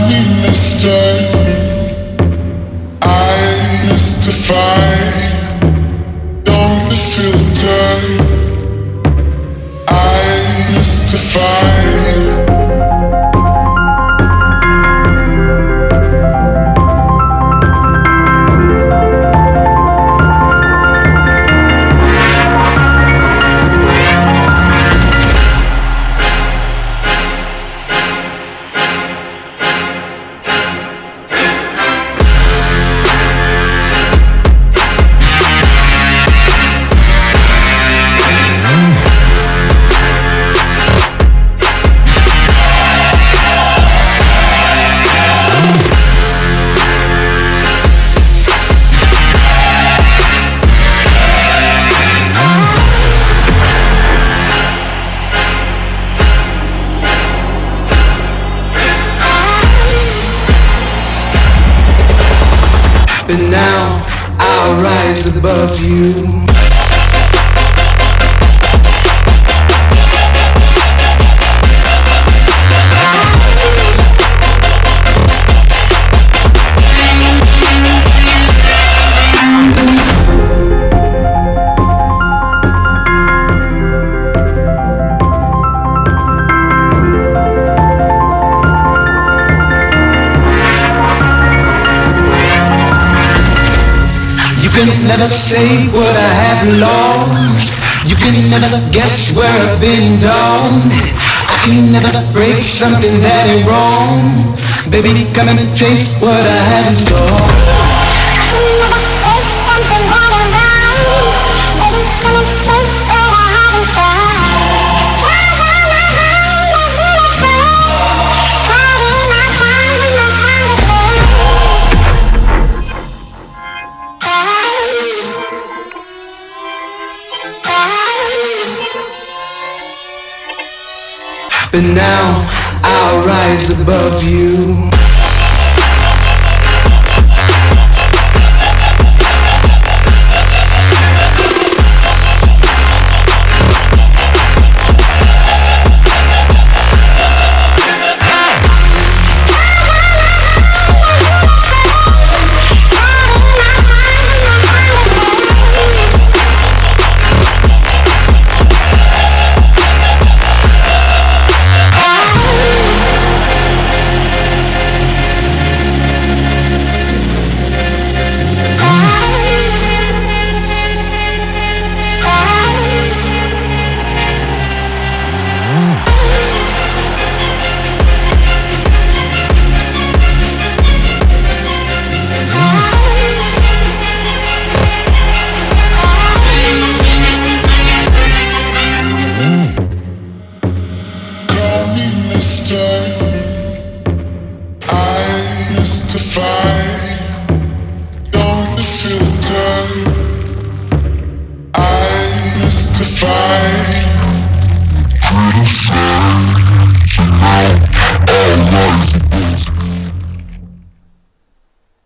me mister, I justify. Don't be filtered, I justify. But now I'll rise above you. You can never say what I have lost. You can never guess where I've been gone. I can never break something that ain't wrong. Baby, come and taste what I have in store. I can never break something that ain't wrong. Baby, come and taste what I have in store. Try how my mind is really cold. Riding my time in my hand is cold. But now I'll rise above you. I justify. Don't be filtered, I justify. Criticize, so now I'll rise